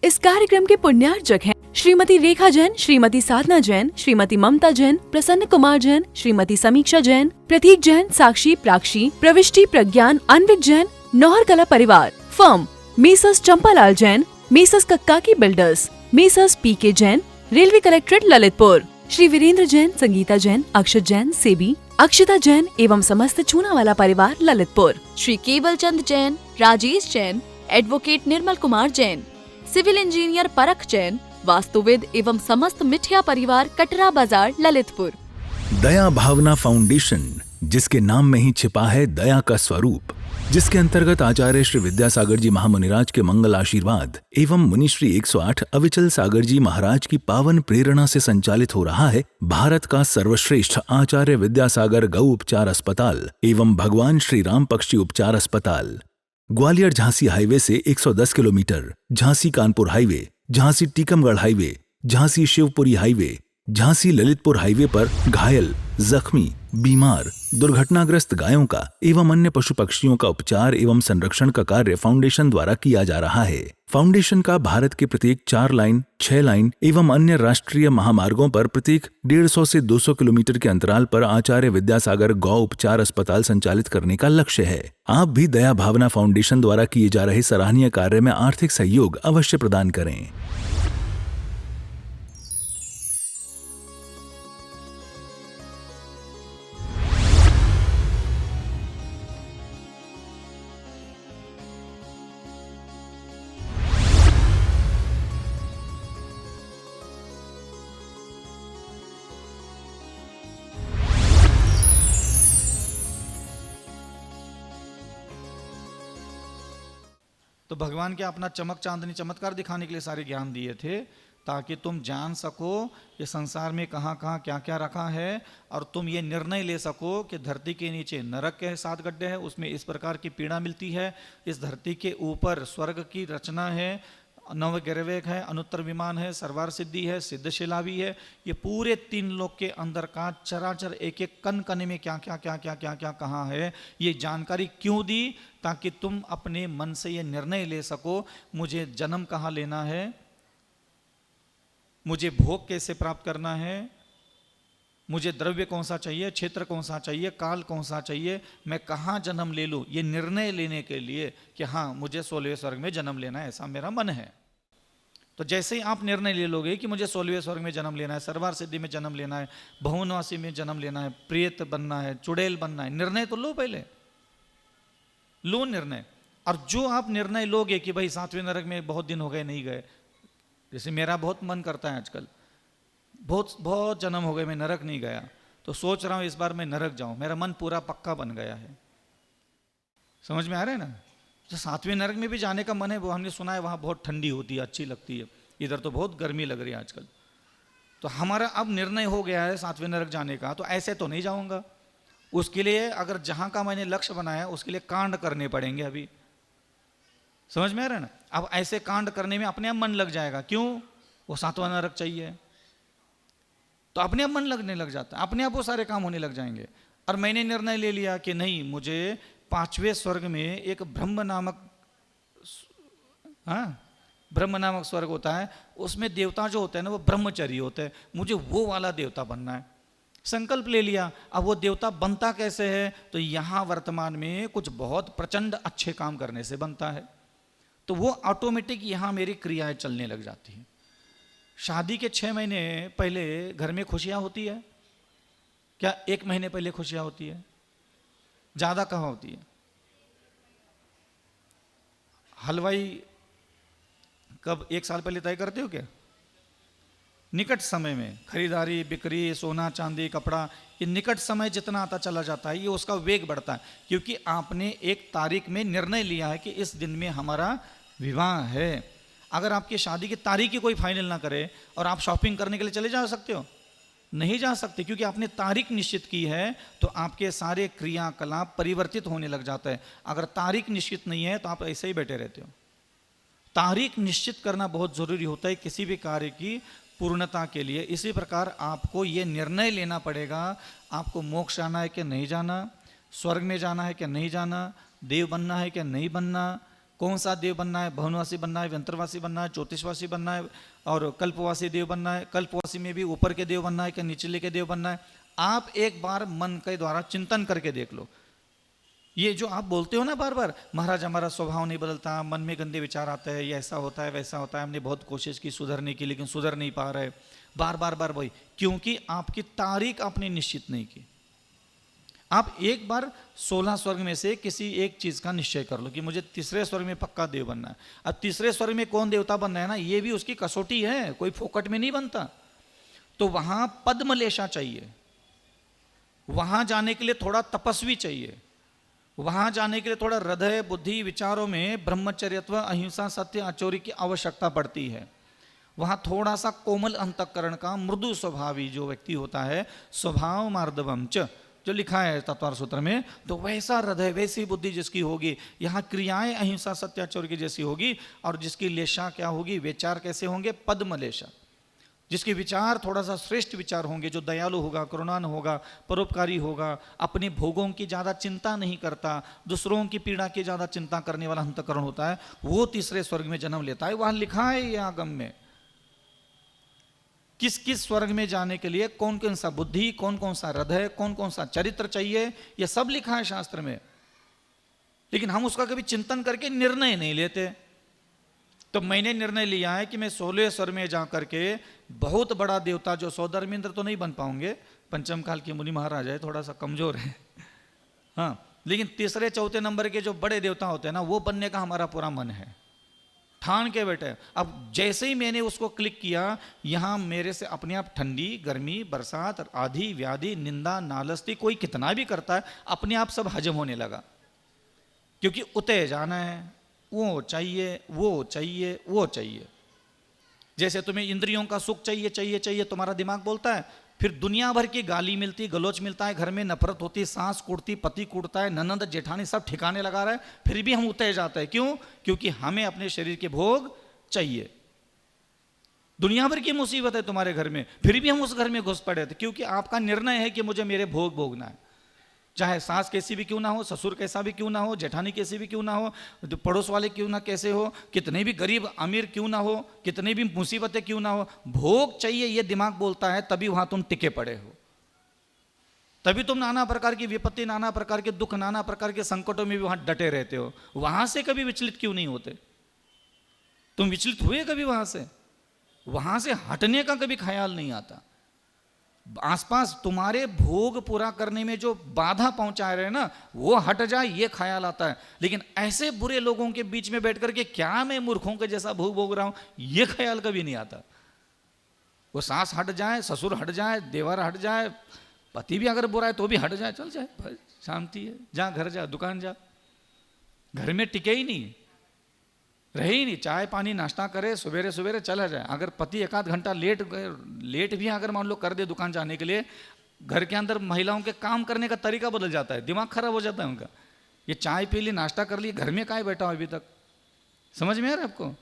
इस कार्यक्रम के पुण्यार्चक हैं श्रीमती रेखा जैन, श्रीमती साधना जैन, श्रीमती ममता जैन, प्रसन्न कुमार जैन, श्रीमती समीक्षा जैन, प्रतीक जैन, साक्षी, प्राक्षी, प्रविष्टि, प्रज्ञान, अनविक जैन, नौहर कला परिवार। Firm Messrs Champalal Jain, Messrs Kakkaki builders, Messrs PK Jain, railway collectorate Lalitpur. Shri Virendra Jain, Sangeeta Jain, Akshat Jain, सेबी, अक्षता जैन एवं समस्त चूनावाला परिवार Lalitpur. Shri Keval Chand Jain, Rajesh Jain, advocate Nirmal Kumar Jain, civil engineer Parakh Jain, वास्तुविद एवं समस्त मिठिया परिवार कटरा बाजार ललितपुर। दया भावना फाउंडेशन, जिसके नाम में ही छिपा है दया का स्वरूप, जिसके अंतर्गत आचार्य श्री विद्यासागर जी महामुनिराज के मंगल आशीर्वाद एवं मुनिश्री 108 अविचल सागर जी महाराज की पावन प्रेरणा से संचालित हो रहा है भारत का सर्वश्रेष्ठ आचार्य विद्यासागर गौ उपचार अस्पताल एवं भगवान श्री राम पक्षी उपचार अस्पताल। ग्वालियर झांसी हाईवे से 110 kilometre, Jhansi Kanpur highway, Jhansi Tikamgarh highway, Jhansi Shivpuri highway, Jhansi Lalitpur highway पर घायल, जख्मी, बीमार, दुर्घटनाग्रस्त गायों का एवं अन्य पशु पक्षियों का उपचार एवं संरक्षण का कार्य फाउंडेशन द्वारा किया जा रहा है। फाउंडेशन का भारत के प्रत्येक 4 लाइन, 6 लाइन एवं अन्य राष्ट्रीय महामार्गों पर प्रत्येक 150 से 200 किलोमीटर के अंतराल पर आचार्य विद्यासागर गौ उपचार अस्पताल संचालित करने का लक्ष्य है। आप भी दया भावना फाउंडेशन द्वारा किए जा रहे सराहनीय कार्य में आर्थिक सहयोग अवश्य प्रदान करें। तो भगवान क्या अपना चमक चांदनी चमत्कार दिखाने के लिए सारे ज्ञान दिए थे, ताकि तुम जान सको ये संसार में कहाँ कहाँ क्या क्या रखा है, और तुम ये निर्णय ले सको कि धरती के नीचे नरक के 7 गड्ढे हैं, उसमें इस प्रकार की पीड़ा मिलती है, इस धरती के ऊपर स्वर्ग की रचना है, नवग्रहवेग है, अनुत्तर विमान है, सर्वार सिद्धि है, सिद्धशिला भी है। ये पूरे 3 लोक के अंदर का चराचर एक एक कण कण में क्या क्या क्या क्या क्या क्या कहाँ है, ये जानकारी क्यों दी? ताकि तुम अपने मन से ये निर्णय ले सको, मुझे जन्म कहाँ लेना है, मुझे भोग कैसे प्राप्त करना है, मुझे द्रव्य कौन सा चाहिए, क्षेत्र कौन सा चाहिए, काल कौन सा चाहिए, मैं कहाँ जन्म ले लूँ, ये निर्णय लेने के लिए कि हाँ मुझे 16वें स्वर्ग में जन्म लेना है, ऐसा मेरा मन है। तो जैसे ही आप निर्णय ले लोगे कि मुझे 16वें स्वर्ग में जन्म लेना है, सर्वार सिद्धि में जन्म लेना है, बहुवनवासी में जन्म लेना है, प्रेत बनना है, चुड़ैल बनना है, निर्णय तो लो, पहले लो निर्णय। और जो आप निर्णय लोगे कि भाई 7वें नरक में बहुत दिन हो गए नहीं गए, जैसे मेरा बहुत मन करता है आजकल, बहुत जन्म हो गए मैं नरक नहीं गया, तो सोच रहा हूँ इस बार मैं नरक जाऊं, मेरा मन पूरा पक्का बन गया है। समझ में आ रहा है ना? जो 7वें नरक में भी जाने का मन है, वो हमने सुना है वहाँ बहुत ठंडी होती है, अच्छी लगती है, इधर तो बहुत गर्मी लग रही है आजकल। तो हमारा अब निर्णय हो गया है 7वें नरक जाने का, तो ऐसे तो नहीं जाऊंगा। उसके लिए अगर जहाँ का मैंने लक्ष्य बनाया उसके लिए कांड करने पड़ेंगे अभी। समझ में आ रहा है ना? अब ऐसे कांड करने में अपने आप मन लग जाएगा। क्यों? वो 7वां नरक चाहिए, तो अपने आप मन लगने लग जाता है, अपने आप वो सारे काम होने लग जाएंगे। और मैंने निर्णय ले लिया कि नहीं, मुझे 5वें स्वर्ग में एक ब्रह्म नामक, हाँ ब्रह्म नामक स्वर्ग होता है, उसमें देवता जो होते हैं ना वो ब्रह्मचारी होते हैं, मुझे वो वाला देवता बनना है। संकल्प ले लिया। अब वो देवता बनता कैसे है? तो यहाँ वर्तमान में कुछ बहुत प्रचंड अच्छे काम करने से बनता है। तो वो ऑटोमेटिक यहाँ मेरी क्रियाएं चलने लग जाती हैं। शादी के 6 महीने पहले घर में खुशियाँ होती है क्या? 1 महीने पहले खुशियाँ होती है? ज़्यादा कहाँ होती है? हलवाई कब 1 साल पहले तय करते हो क्या? निकट समय में खरीदारी, बिक्री, सोना चांदी, कपड़ा, ये निकट समय जितना आता चला जाता है, ये उसका वेग बढ़ता है, क्योंकि आपने एक तारीख में निर्णय लिया है कि इस दिन में हमारा विवाह है। अगर आपकी शादी की तारीख ही कोई फाइनल ना करे और आप शॉपिंग करने के लिए चले जा सकते हो? नहीं जा सकते, क्योंकि आपने तारीख निश्चित की है, तो आपके सारे क्रियाकलाप परिवर्तित होने लग जाता है। अगर तारीख निश्चित नहीं है तो आप ऐसे ही बैठे रहते हो। तारीख निश्चित करना बहुत जरूरी होता है किसी भी कार्य की पूर्णता के लिए। इसी प्रकार आपको ये निर्णय लेना पड़ेगा, आपको मोक्ष जाना है कि नहीं जाना, स्वर्ग में जाना है कि नहीं जाना, देव बनना है कि नहीं बनना, कौन सा देव बनना है, भवनवासी बनना है, व्यंतरवासी बनना है, ज्योतिषवासी बनना है और कल्पवासी देव बनना है। कल्पवासी में भी ऊपर के देव बनना है कि निचले के देव बनना है। आप एक बार मन के द्वारा चिंतन करके देख लो। ये जो आप बोलते हो ना बार बार, महाराज हमारा स्वभाव नहीं बदलता, मन में गंदे विचार आते हैं, ये ऐसा होता है वैसा होता है, हमने बहुत कोशिश की सुधरने की लेकिन सुधर नहीं पा रहे, बार बार वही, क्योंकि आपकी तारीख आपने निश्चित नहीं की। आप एक बार 16 स्वर्ग में से किसी एक चीज का निश्चय कर लो कि मुझे तीसरे स्वर्ग में पक्का देव बनना है। अब तीसरे स्वर्ग में कौन देवता बनना है ना, ये भी उसकी कसौटी है, कोई फोकट में नहीं बनता। तो वहां पद्मलेशा चाहिए, वहां जाने के लिए थोड़ा तपस्वी चाहिए, वहां जाने के लिए थोड़ा हृदय बुद्धि विचारों में ब्रह्मचर्यत्व अहिंसा सत्य आचौर्य की आवश्यकता पड़ती है। वहां थोड़ा सा कोमल अंतःकरण का मृदु स्वभावी जो व्यक्ति होता है, स्वभाव मार्दवम च जो लिखा है तत्वार सूत्र में, तो वैसा हृदय वैसी बुद्धि जिसकी होगी, यहाँ क्रियाएं अहिंसा सत्याचौर्य की जैसी होगी, और जिसकी लेशा क्या होगी, विचार कैसे होंगे, पद्मलेशा। जिसके विचार थोड़ा सा श्रेष्ठ विचार होंगे, जो दयालु होगा, करुणान होगा, परोपकारी होगा, अपने भोगों की ज़्यादा चिंता नहीं करता, दूसरों की पीड़ा की ज़्यादा चिंता करने वाला अंतःकरण होता है, वो तीसरे स्वर्ग में जन्म लेता है। वहाँ लिखा है ये आगम में किस किस स्वर्ग में जाने के लिए कौन कौन सा बुद्धि, कौन कौन सा हृदय, कौन कौन सा चरित्र चाहिए, ये सब लिखा है शास्त्र में। लेकिन हम उसका कभी चिंतन करके निर्णय नहीं लेते। तो मैंने निर्णय लिया है कि मैं 16 स्वर्ग में जा करके बहुत बड़ा देवता, जो सौधर्मेंद्र तो नहीं बन पाऊंगे, पंचम काल के मुनि महाराज है, थोड़ा सा कमजोर है, हाँ, लेकिन तीसरे चौथे नंबर के जो बड़े देवता होते हैं ना, वो बनने का हमारा पूरा मन है, ठान के बैठे। अब जैसे ही मैंने उसको क्लिक किया, यहां मेरे से अपने आप ठंडी गर्मी बरसात आधी व्याधि निंदा नालस्ती कोई कितना भी करता है, अपने आप सब हजम होने लगा। क्योंकि उते जाना है, वो चाहिए वो चाहिए वो चाहिए। जैसे तुम्हें इंद्रियों का सुख चाहिए चाहिए चाहिए, तुम्हारा दिमाग बोलता है, फिर दुनिया भर की गाली मिलती, गलोच मिलता है, घर में नफरत होती, सांस कूटती, पति कूटता है, ननंद जेठानी सब ठिकाने लगा रहा है, फिर भी हम उतर जाते हैं। क्यों? क्योंकि हमें अपने शरीर के भोग चाहिए। दुनिया भर की मुसीबत है तुम्हारे घर में, फिर भी हम उस घर में घुस पड़े थे, क्योंकि आपका निर्णय है कि मुझे मेरे भोग भोगना है। चाहे सास कैसी भी क्यों ना हो, ससुर कैसा भी क्यों ना हो, जेठानी कैसी भी क्यों ना हो, पड़ोस वाले क्यों ना कैसे हो, कितने भी गरीब अमीर क्यों ना हो, कितने भी मुसीबतें क्यों ना हो, भोग चाहिए, ये दिमाग बोलता है। तभी वहां तुम टिके पड़े हो, तभी तुम नाना प्रकार की विपत्ति, नाना प्रकार के दुख, नाना प्रकार के संकटों में भी वहां डटे रहते हो। वहां से कभी विचलित क्यों नहीं होते? तुम विचलित हुए कभी? वहां से हटने का कभी ख्याल नहीं आता। आसपास तुम्हारे भोग पूरा करने में जो बाधा पहुंचा रहे ना, वो हट जाए, ये ख्याल आता है। लेकिन ऐसे बुरे लोगों के बीच में बैठ करके क्या मैं मूर्खों के जैसा भोग भोग रहा हूं, ये ख्याल कभी नहीं आता। वो सास हट जाए, ससुर हट जाए, देवर हट जाए, पति भी अगर बुरा है तो भी हट जाए, चल जाए, भाई शांति है, जा घर जा, दुकान जा, घर में टिके ही नहीं, रहे ही नहीं, चाय पानी नाश्ता करे, सवेरे सवेरे चला जाए। अगर पति एक आध घंटा लेट भी अगर मान लो कर दे दुकान जाने के लिए, घर के अंदर महिलाओं के काम करने का तरीका बदल जाता है, दिमाग खराब हो जाता है उनका। ये चाय पी ली, नाश्ता कर ली, घर में काहे बैठा हो अभी तक? समझ में आ रहा है आपको?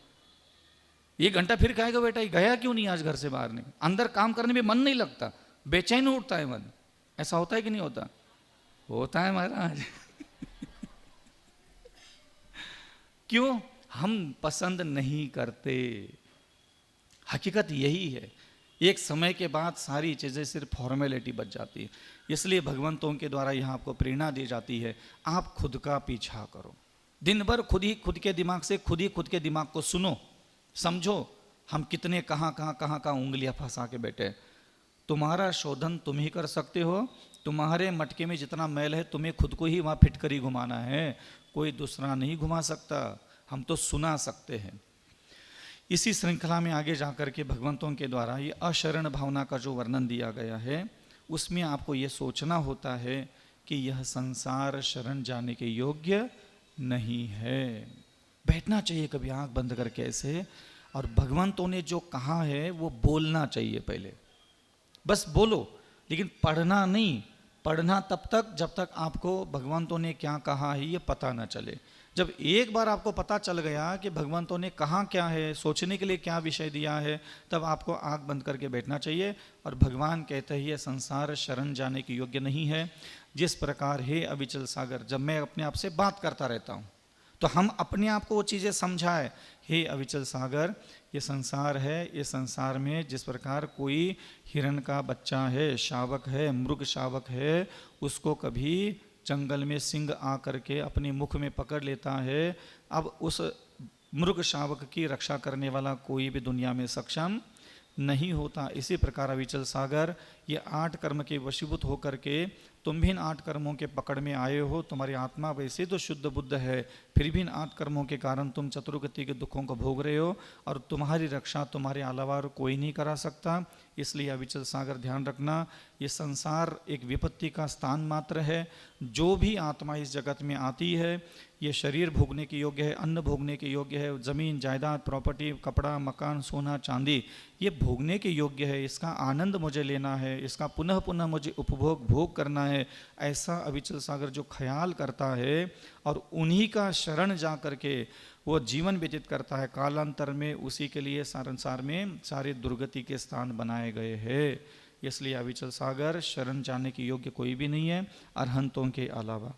ये घंटा फिर काहे का बैठा, गया क्यों नहीं आज घर से बाहर? नहीं, अंदर काम करने में मन नहीं लगता, बेचैन उठता है मन। ऐसा होता है कि नहीं होता? होता है महाराज। क्यों? हम पसंद नहीं करते। हकीकत यही है। एक समय के बाद सारी चीज़ें सिर्फ फॉर्मेलिटी बच जाती है। इसलिए भगवंतों के द्वारा यहाँ आपको प्रेरणा दी जाती है, आप खुद का पीछा करो। दिन भर खुद ही खुद के दिमाग से खुद ही खुद के दिमाग को सुनो, समझो हम कितने कहाँ उंगलियाँ फंसा के बैठे। तुम्हारा शोधन तुम ही कर सकते हो। तुम्हारे मटके में जितना मैल है तुम्हें खुद को ही वहाँ फिटकर ही घुमाना है, कोई दूसरा नहीं घुमा सकता। हम तो सुना सकते हैं। इसी श्रृंखला में आगे जाकर के भगवंतों के द्वारा ये अशरण भावना का जो वर्णन दिया गया है, उसमें आपको ये सोचना होता है कि यह संसार शरण जाने के योग्य नहीं है। बैठना चाहिए कभी आंख बंद करके ऐसे, और भगवंतों ने जो कहा है वो बोलना चाहिए पहले। बस बोलो, लेकिन पढ़ना नहीं। पढ़ना तब तक जब तक आपको भगवंतों ने क्या कहा है ये पता ना चले। जब एक बार आपको पता चल गया कि भगवंतों ने कहा क्या है, सोचने के लिए क्या विषय दिया है, तब आपको आंख बंद करके बैठना चाहिए। और भगवान कहते हैं ये संसार शरण जाने के योग्य नहीं है। जिस प्रकार हे अविचल सागर, जब मैं अपने आप से बात करता रहता हूँ तो हम अपने आप को वो चीज़ें समझाए, हे अविचल सागर, ये संसार है, ये संसार में जिस प्रकार कोई हिरण का बच्चा है, शावक है, मृग शावक है, उसको कभी जंगल में सिंह आ करके अपने मुख में पकड़ लेता है, अब उस मृग शावक की रक्षा करने वाला कोई भी दुनिया में सक्षम नहीं होता। इसी प्रकार अविचल सागर, ये 8 कर्म के वशीभूत होकर के तुम भी इन 8 कर्मों के पकड़ में आए हो। तुम्हारी आत्मा वैसे तो शुद्ध बुद्ध है, फिर भी इन 8 कर्मों के कारण तुम चतुर्गति के दुखों को भोग रहे हो, और तुम्हारी रक्षा तुम्हारे अलावा और कोई नहीं करा सकता। इसलिए अविचल सागर ध्यान रखना, ये संसार एक विपत्ति का स्थान मात्र है। जो भी आत्मा इस जगत में आती है, ये शरीर भोगने के योग्य है, अन्न भोगने के योग्य है, ज़मीन जायदाद प्रॉपर्टी कपड़ा मकान सोना चांदी ये भोगने के योग्य है, इसका आनंद मुझे लेना है, इसका पुनः पुनः मुझे उपभोग भोग करना है, ऐसा अविचल सागर जो ख्याल करता है और उन्हीं का शरण जा करके वो जीवन व्यतीत करता है, कालांतर में उसी के लिए संसार में सारे दुर्गति के स्थान बनाए गए हैं। इसलिए अविचल सागर शरण जाने के योग्य कोई भी नहीं है अरहंतों के अलावा।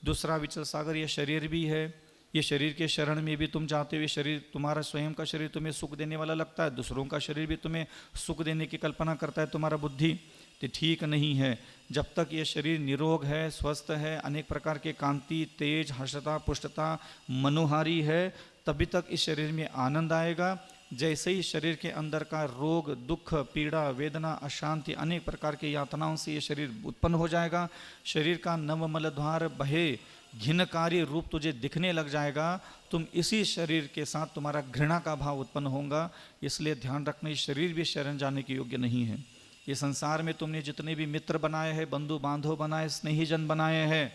दूसरा अविचल सागर ये शरीर भी है, ये शरीर के शरण में भी तुम जाते हुए, शरीर तुम्हारा स्वयं का शरीर तुम्हें सुख देने वाला लगता है, दूसरों का शरीर भी तुम्हें सुख देने की कल्पना करता है तुम्हारा बुद्धि, तो ठीक नहीं है। जब तक ये शरीर निरोग है, स्वस्थ है, अनेक प्रकार के कांति तेज हर्षता पुष्टता मनोहारी है, तभी तक इस शरीर में आनंद आएगा। जैसे ही शरीर के अंदर का रोग दुख पीड़ा वेदना अशांति अनेक प्रकार के यातनाओं से ये शरीर उत्पन्न हो जाएगा, शरीर का नवमलद्वार बहे घिनकारी रूप तुझे दिखने लग जाएगा, तुम इसी शरीर के साथ तुम्हारा घृणा का भाव उत्पन्न होगा। इसलिए ध्यान रखना, ये शरीर भी शरण जाने के योग्य नहीं है। ये संसार में तुमने जितने भी मित्र बनाए हैं, बंधु बांधव बनाए, स्नेहीजन बनाए हैं,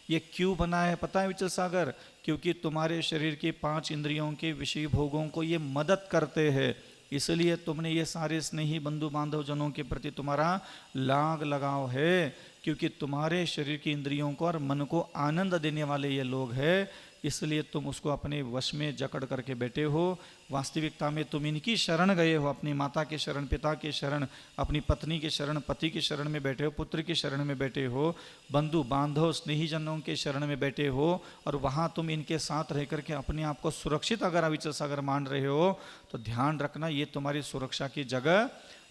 ये क्यों बनाया है पता है विचल सागर? क्योंकि तुम्हारे शरीर के 5 इंद्रियों के विषय भोगों को ये मदद करते हैं, इसलिए तुमने ये सारे स्नेही बंधु बांधव जनों के प्रति तुम्हारा लाग लगाव है, क्योंकि तुम्हारे शरीर की इंद्रियों को और मन को आनंद देने वाले ये लोग हैं, इसलिए तुम उसको अपने वश में जकड़ करके बैठे हो। वास्तविकता में तुम इनकी शरण गए हो, अपनी माता के शरण, पिता के शरण, अपनी पत्नी के शरण, पति के शरण में बैठे हो, पुत्र की शरण में बैठे हो, बंधु बांधव स्नेहीजनों के शरण में बैठे हो, और वहाँ तुम इनके साथ रह करके अपने आप को सुरक्षित अगर अविचल सागर मान रहे हो, तो ध्यान रखना ये तुम्हारी सुरक्षा की जगह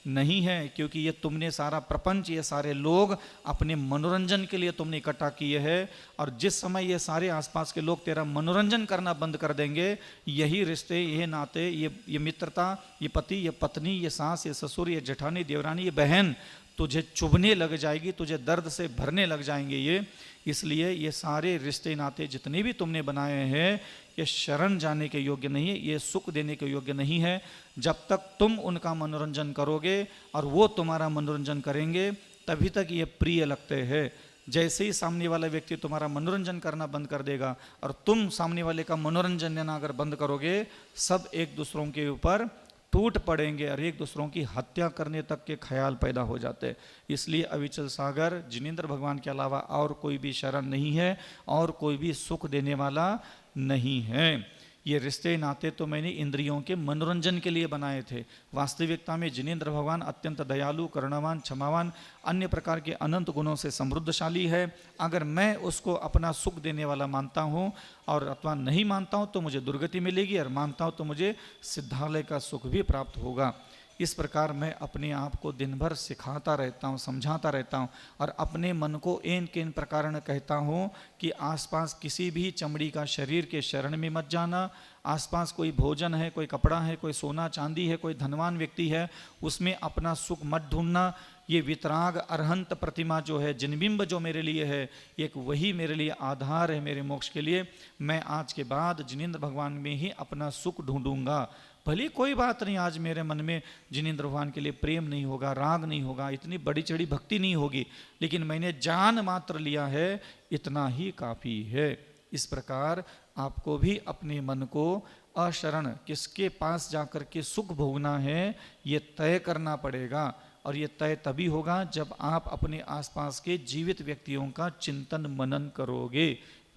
नहीं है। क्योंकि ये तुमने सारा प्रपंच, ये सारे लोग अपने मनोरंजन के लिए तुमने इकट्ठा किए हैं, और जिस समय ये सारे आसपास के लोग तेरा मनोरंजन करना बंद कर देंगे, यही रिश्ते, ये नाते, ये मित्रता, ये पति, ये पत्नी, ये सास, ये ससुर, ये जेठानी, देवरानी, ये बहन तुझे चुभने लग जाएगी, तुझे दर्द से भरने लग जाएंगे ये। इसलिए ये सारे रिश्ते नाते जितने भी तुमने बनाए हैं, ये शरण जाने के योग्य नहीं है, ये सुख देने के योग्य नहीं है। जब तक तुम उनका मनोरंजन करोगे और वो तुम्हारा मनोरंजन करेंगे, तभी तक ये प्रिय लगते हैं। जैसे ही सामने वाला व्यक्ति तुम्हारा मनोरंजन करना बंद कर देगा और तुम सामने वाले का मनोरंजन लेना अगर बंद करोगे, सब एक दूसरों के ऊपर टूट पड़ेंगे और एक दूसरों की हत्या करने तक के ख्याल पैदा हो जाते हैं। इसलिए अविचल सागर, जिनेंद्र भगवान के अलावा और कोई भी शरण नहीं है और कोई भी सुख देने वाला नहीं है। ये रिश्ते नाते तो मैंने इंद्रियों के मनोरंजन के लिए बनाए थे। वास्तविकता में जिनेंद्र भगवान अत्यंत दयालु, करुणावान, क्षमावान, अन्य प्रकार के अनंत गुणों से समृद्धशाली है। अगर मैं उसको अपना सुख देने वाला मानता हूँ और अथवा नहीं मानता हूँ तो मुझे दुर्गति मिलेगी, और मानता हूँ तो मुझे सिद्धालय का सुख भी प्राप्त होगा। इस प्रकार मैं अपने आप को दिन भर सिखाता रहता हूँ, समझाता रहता हूँ, और अपने मन को इन किन प्रकार कहता हूँ कि आसपास किसी भी चमड़ी का शरीर के शरण में मत जाना। आसपास कोई भोजन है, कोई कपड़ा है, कोई सोना चांदी है, कोई धनवान व्यक्ति है, उसमें अपना सुख मत ढूंढना। ये वितराग अरहंत प्रतिमा जो है, जिनबिंब जो मेरे लिए है, एक वही मेरे लिए आधार है मेरे मोक्ष के लिए। मैं आज के बाद जिनेंद्र भगवान में ही अपना सुख ढूंढूंगा। भले कोई बात नहीं, आज मेरे मन में जिनेंद्र भगवान के लिए प्रेम नहीं होगा, राग नहीं होगा, इतनी बड़ी चढ़ी भक्ति नहीं होगी, लेकिन मैंने जान मात्र लिया है, इतना ही काफ़ी है। इस प्रकार आपको भी अपने मन को अशरण किसके पास जाकर के सुख भोगना है, ये तय करना पड़ेगा। और ये तय तभी होगा जब आप अपने आसपास के जीवित व्यक्तियों का चिंतन मनन करोगे,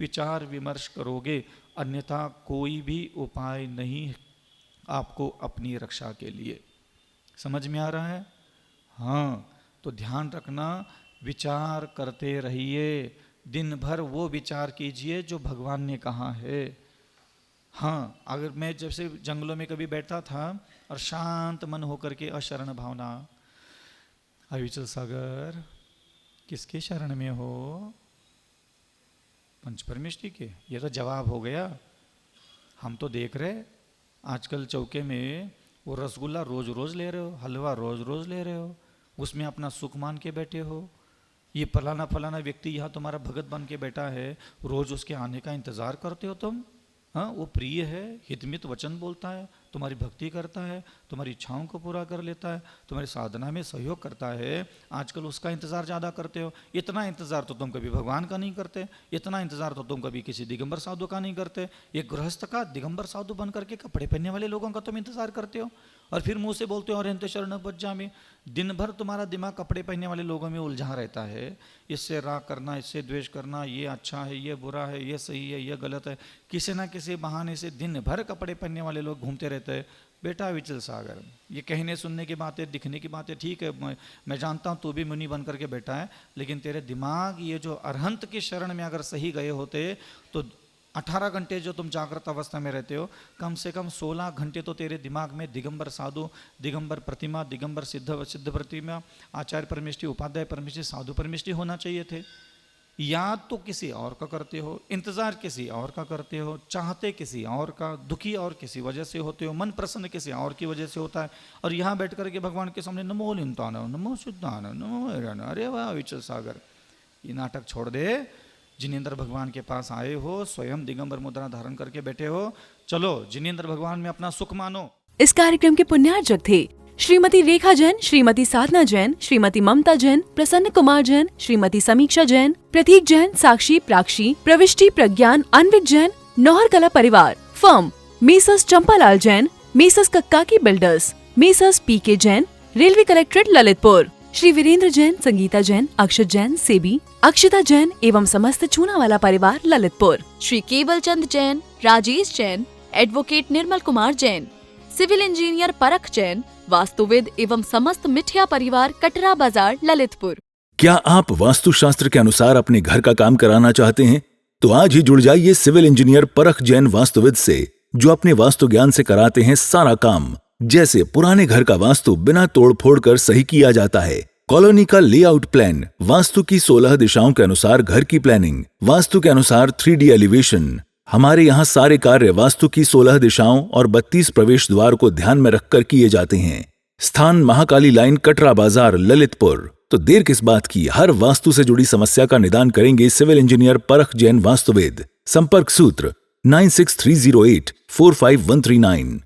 विचार विमर्श करोगे, अन्यथा कोई भी उपाय नहीं आपको अपनी रक्षा के लिए। समझ में आ रहा है? हाँ, तो ध्यान रखना, विचार करते रहिए, दिन भर वो विचार कीजिए जो भगवान ने कहा है। हाँ, अगर मैं जैसे जंगलों में कभी बैठता था और शांत मन होकर के अशरण भावना, अविचल सागर किसके शरण में हो? पंच परमेष्टि के। ये तो जवाब हो गया। हम तो देख रहे आजकल चौके में वो रसगुल्ला रोज रोज ले रहे हो, हलवा रोज रोज ले रहे हो, उसमें अपना सुख मान के बैठे हो। ये फलाना फलाना व्यक्ति यहाँ तुम्हारा भगत बन के बैठा है, रोज उसके आने का इंतजार करते हो तुम। हाँ, वो प्रिय है, हितमित वचन बोलता है, तुम्हारी भक्ति करता है, तुम्हारी इच्छाओं को पूरा कर लेता है, तुम्हारी साधना में सहयोग करता है। आजकल उसका इंतजार ज़्यादा करते हो। इतना इंतजार तो तुम कभी भगवान का नहीं करते, इतना इंतजार तो तुम कभी किसी दिगंबर साधु का नहीं करते। एक गृहस्थ का दिगंबर साधु बन करके कपड़े पहनने वाले लोगों का तुम इंतजार करते हो और फिर मुंह से बोलते हो अरे शरण बज्जा में। दिन भर तुम्हारा दिमाग कपड़े पहनने वाले लोगों में उलझा रहता है। इससे राग करना, इससे द्वेष करना, ये अच्छा है, ये बुरा है, ये सही है, ये गलत है। किसी ना किसी बहाने से दिन भर कपड़े पहनने वाले लोग घूमते रहते हैं। बेटा विचल सागर, ये कहने सुनने की बातें, दिखने की बातें ठीक है, मैं जानता हूँ तू भी मुनि बन करके बैठा है, लेकिन तेरे दिमाग ये जो अरहंत की शरण में अगर सही गए होते तो 18 घंटे जो तुम जागृत अवस्था में रहते हो, कम से कम 16 घंटे तो तेरे दिमाग में दिगंबर साधु, दिगंबर प्रतिमा, दिगंबर सिद्ध प्रतिमा, आचार्य परमेष्टि, उपाध्याय परमेष्टि, साधु परमेष्टि होना चाहिए थे। याद तो किसी और का करते हो, इंतजार किसी और का करते हो, चाहते किसी और का, दुखी और किसी वजह से होते हो, मन प्रसन्न किसी और की वजह से होता है। और यहाँ बैठ करके भगवान के सामने नमो लिंतान, नमो शुद्धान, नमो हिरण, अरे वाह विचल सागर, ये नाटक छोड़ दे। जिनेंद्र भगवान के पास आए हो, स्वयं दिगंबर मुद्रा धारण करके बैठे हो, चलो जिनेंद्र भगवान में अपना सुख मानो। इस कार्यक्रम के पुण्यार्जक थे श्रीमती रेखा जैन, श्रीमती साधना जैन, श्रीमती ममता जैन, प्रसन्न कुमार जैन, श्रीमती समीक्षा जैन, प्रतीक जैन, साक्षी, प्राक्षी, प्रविष्टि, प्रज्ञान, अन्विक जैन, नौहर कला परिवार, firm Messrs Champalal Jain, Messrs Kakkaki builders, Messrs PK Jain, railway collectorate Lalitpur, Shri Virendra Jain, Sangeeta Jain, Akshat Jain, सेबी, अक्षिता जैन एवं समस्त चूनावाला परिवार Lalitpur, Shri Keval Chand Jain, Rajesh Jain, advocate Nirmal Kumar Jain, civil engineer Parakh Jain, वास्तुविद एवं समस्त मिठिया परिवार कटरा बाजार ललितपुर। क्या आप वास्तुशास्त्र के अनुसार अपने घर का काम कराना चाहते हैं? तो आज ही जुड़ जाइए सिविल इंजीनियर परख जैन वास्तुविद से, जो अपने वास्तु ज्ञान से कराते हैं सारा काम। जैसे पुराने घर का वास्तु बिना तोड़ फोड़ कर सही किया जाता है, कॉलोनी का लेआउट प्लान, वास्तु की 16 दिशाओं के अनुसार घर की प्लानिंग, वास्तु के अनुसार 3D एलिवेशन। हमारे यहाँ सारे कार्य वास्तु की 16 दिशाओं और 32 प्रवेश द्वार को ध्यान में रखकर किए जाते हैं। स्थान महाकाली लाइन, कटरा बाजार, ललितपुर। तो देर किस बात की, हर वास्तु से जुड़ी समस्या का निदान करेंगे सिविल इंजीनियर परख जैन वास्तुवेद। संपर्क सूत्र 9630845139।